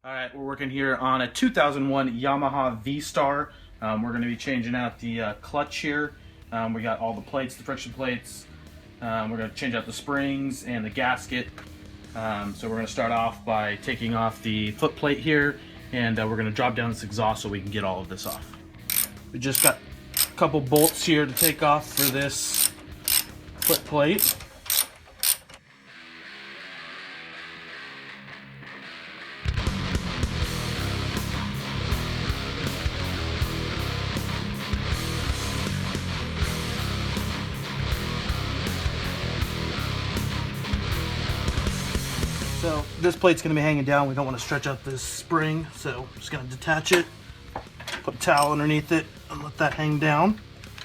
All right, we're working here on a 2001 Yamaha V-Star. We're going to be changing out the clutch here. We got all the plates, the friction plates. We're going to change out the springs and the gasket. So we're going to start off by taking off the foot plate here, and we're going to drop down this exhaust so we can get all of this off. We just got a couple bolts here to take off for this foot plate. So this plate's going to be hanging down. We don't want to stretch out this spring, so I'm just going to detach it, put a towel underneath it, and let that hang down.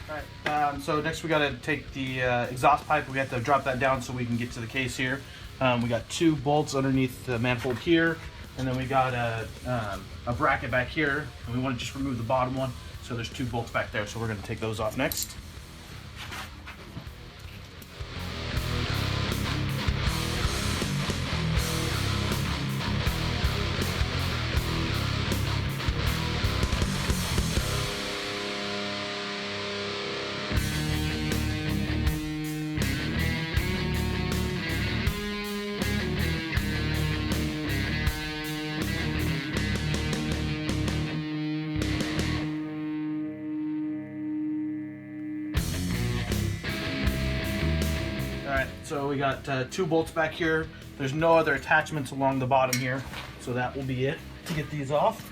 All right, so next we got to take the exhaust pipe. We have to drop that down so we can get to the case here. We got two bolts underneath the manifold here, and then we got a bracket back here, and we want to just remove the bottom one. So there's two bolts back there, so we're going to take those off next. Alright, so we got two bolts back here. There's no other attachments along the bottom here, so that will be it to get these off.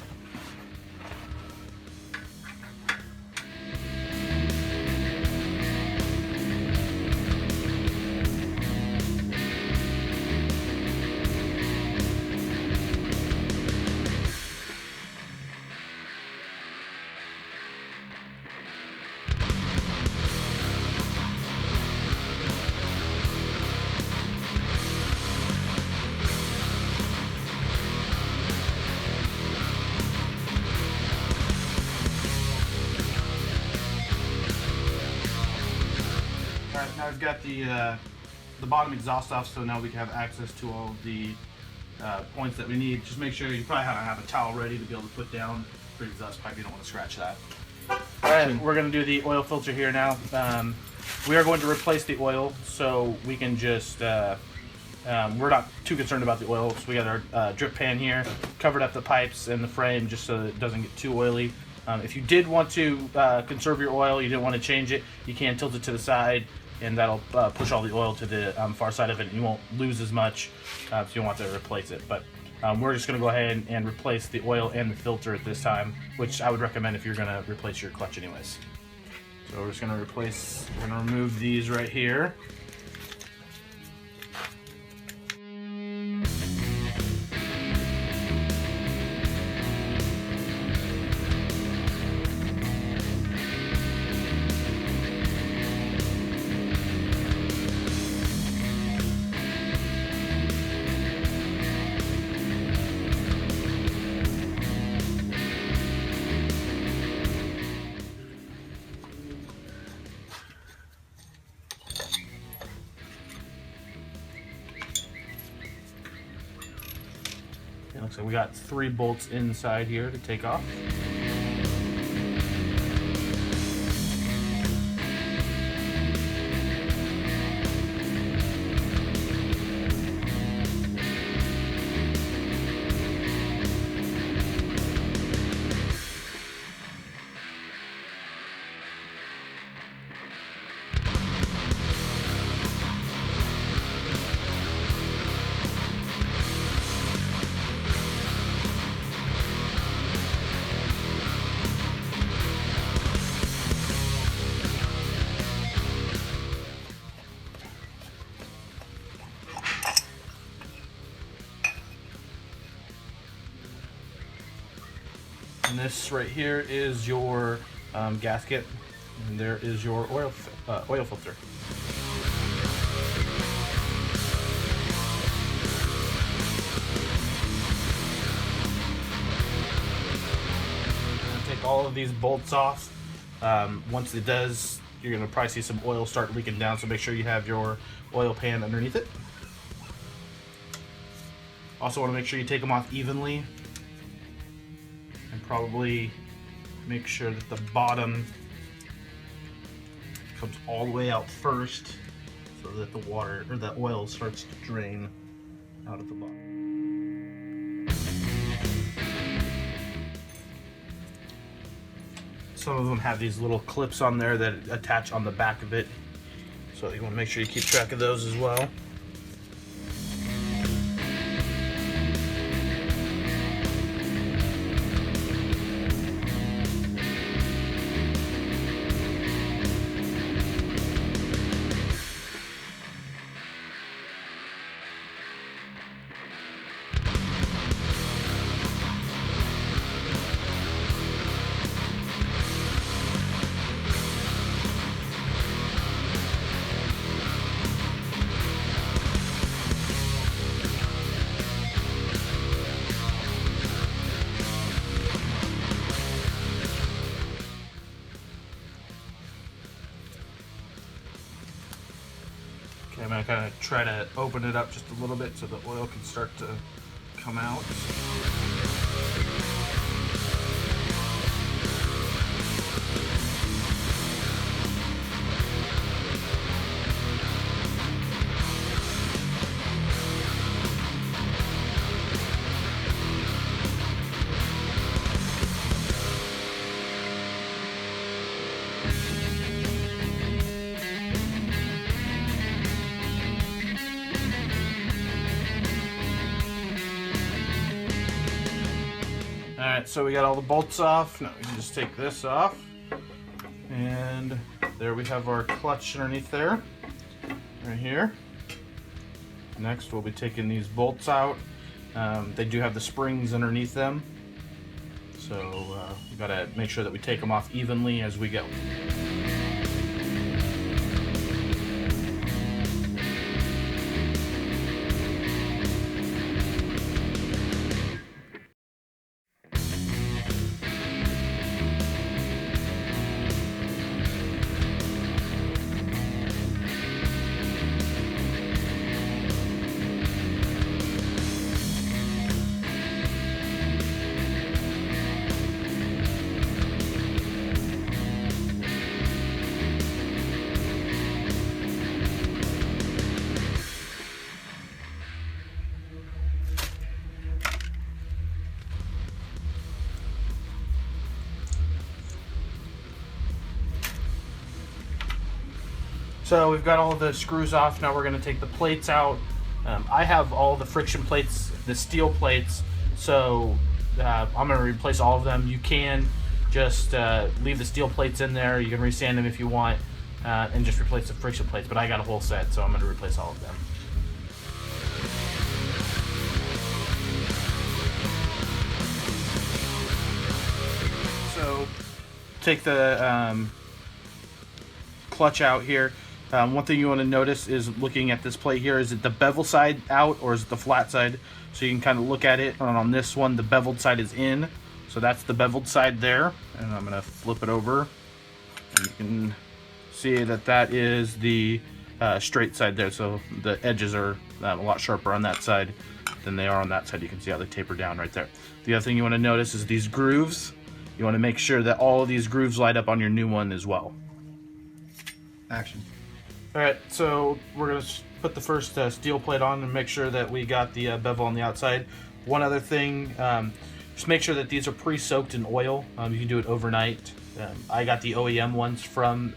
Alright, now we've got the bottom exhaust off, so now we can have access to all of the points that we need. Just make sure you probably have a towel ready to be able to put down for the exhaust pipe. You don't want to scratch that. Alright, we're going to do the oil filter here now. We are going to replace the oil, so we can just, we're not too concerned about the oil. So we got our drip pan here, covered up the pipes and the frame just so that it doesn't get too oily. If you did want to conserve your oil, you didn't want to change it, you can tilt it to the side, and that'll push all the oil to the far side of it, and you won't lose as much, so you don't want to replace it. But we're just going to go ahead and replace the oil and the filter at this time, which I would recommend if you're going to replace your clutch anyways. So we're just going to remove these right here. It looks like we got 3 bolts inside here to take off. And this right here is your gasket, and there is your oil filter. Take all of these bolts off. Once it does, you're going to probably see some oil start leaking down, so make sure you have your oil pan underneath it. Also want to make sure you take them off evenly. and probably make sure that the bottom comes all the way out first so that the water or the oil starts to drain out of the bottom. Some of them have these little clips on there that attach on the back of it, so you want to make sure you keep track of those as well. Okay, I'm going to kind of try to open it up just a little bit so the oil can start to come out. Alright, so we got all the bolts off. Now we can just take this off. And there we have our clutch underneath there, right here. Next we'll be taking these bolts out. They do have the springs underneath them, so we gotta make sure that we take them off evenly as we go. So we've got all the screws off. Now we're going to take the plates out. I have all the friction plates, the steel plates, so I'm going to replace all of them. You can just leave the steel plates in there. You can resand them if you want, and just replace the friction plates, but I got a whole set, so I'm going to replace all of them. So take the clutch out here. One thing you want to notice is looking at this plate here, is it the bevel side out or is it the flat side? So you can kind of look at it. And on this one, the beveled side is in. So that's the beveled side there. And I'm going to flip it over. And you can see that that is the straight side there. So the edges are a lot sharper on that side than they are on that side. You can see how they taper down right there. The other thing you want to notice is these grooves. You want to make sure that all of these grooves light up on your new one as well. Action. Alright, so we're going to put the first steel plate on and make sure that we got the bevel on the outside. One other thing, just make sure that these are pre-soaked in oil. You can do it overnight. I got the OEM ones from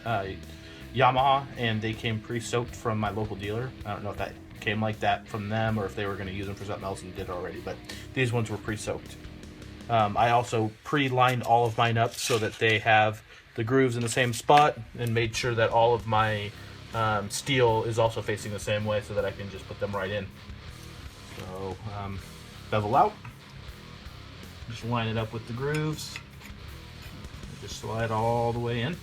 Yamaha, and they came pre-soaked from my local dealer. I don't know if that came like that from them or if they were going to use them for something else and did already, but these ones were pre-soaked. I also pre-lined all of mine up so that they have the grooves in the same spot, and made sure that all of my steel is also facing the same way so that I can just put them right in. So bevel out, just line it up with the grooves, just slide all the way in.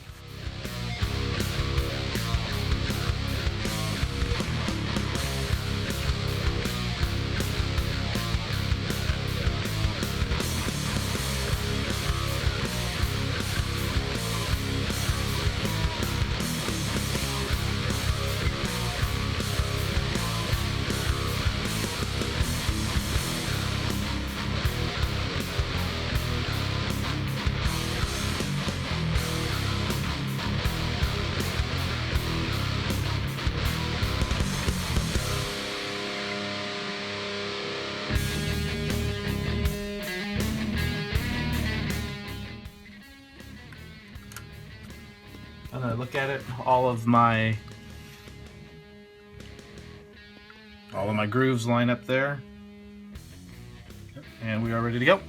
when I look at it, all of my grooves line up there. And we are ready to go.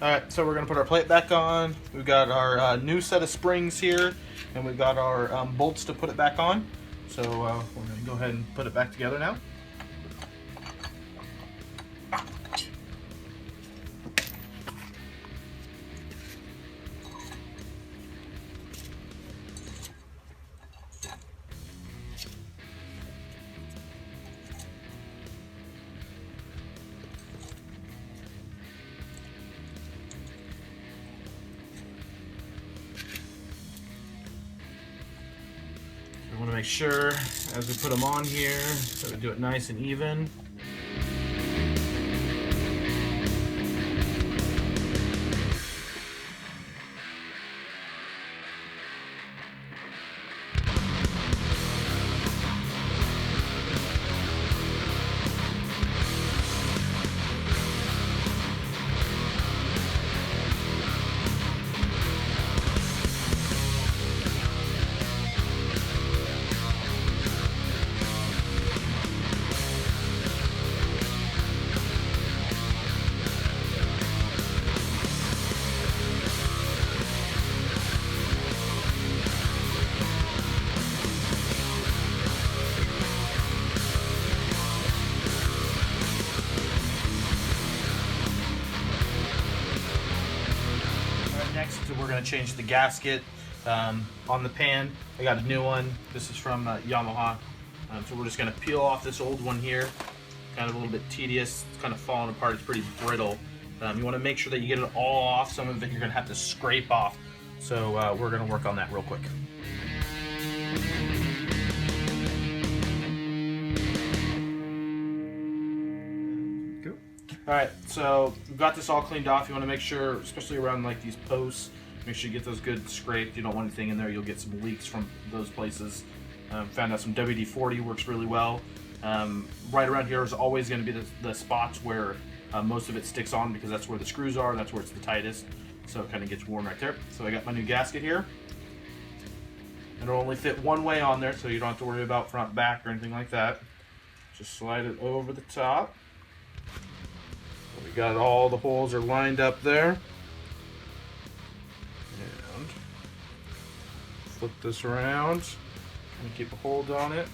Alright, so we're going to put our plate back on. We've got our new set of springs here, and we've got our bolts to put it back on. So we're going to go ahead and put it back together now. We want to make sure as we put them on here that we do it nice and even. Next, we're going to change the gasket on the pan. I got a new one. This is from Yamaha. So we're just going to peel off this old one here. Kind of a little bit tedious. It's kind of falling apart. It's pretty brittle. You want to make sure that you get it all off. Some of it you're going to have to scrape off. So we're going to work on that real quick. Alright, so we've got this all cleaned off. You want to make sure, especially around like these posts, make sure you get those good scraped. You don't want anything in there. You'll get some leaks from those places. Found out some WD-40 works really well. Right around here is always going to be the spots where most of it sticks on, because that's where the screws are and that's where it's the tightest. So it kind of gets worn right there. So I got my new gasket here. It'll only fit one way on there, so you don't have to worry about front, back, or anything like that. Just slide it over the top. We got all the holes are lined up there. And flip this around and keep a hold on it.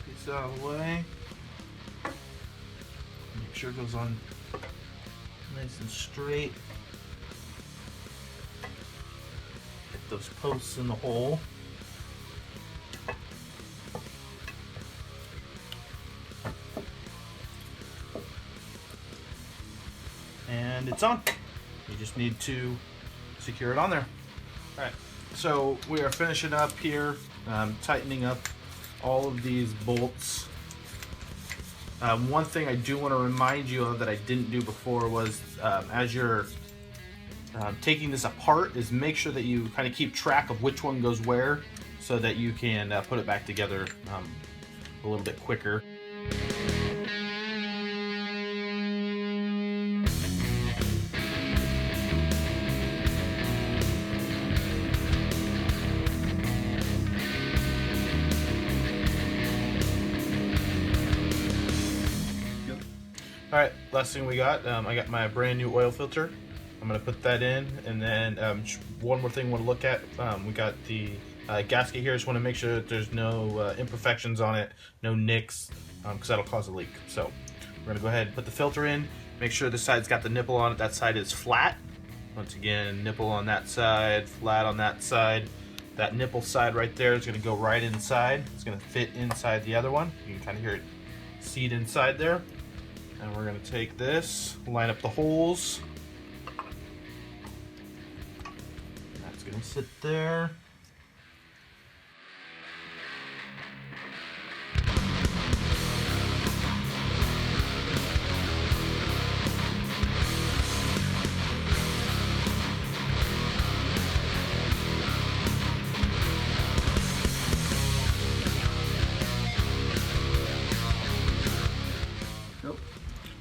Get this out of the way. Make sure it goes on nice and straight. Get those posts in the hole. And it's on. You just need to secure it on there. Alright, so we are finishing up here, tightening up all of these bolts. One thing I do want to remind you of that I didn't do before was as you're taking this apart, is make sure that you kind of keep track of which one goes where, so that you can put it back together a little bit quicker. Alright, last thing we got, I got my brand new oil filter. I'm going to put that in, and then one more thing I want to look at, we got the gasket here. Just want to make sure that there's no imperfections on it, no nicks, because that'll cause a leak. So we're going to go ahead and put the filter in, make sure this side's got the nipple on it, that side is flat. Once again, nipple on that side, flat on that side. That nipple side right there is going to go right inside. It's going to fit inside the other one. You can kind of hear it seat inside there. And we're going to take this, line up the holes. That's going to sit there.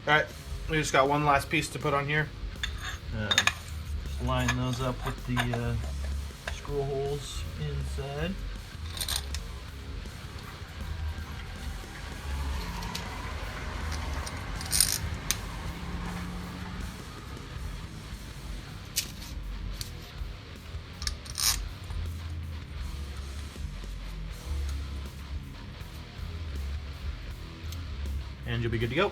Alright, We just got one last piece to put on here. Just line those up with the screw holes inside. And you'll be good to go.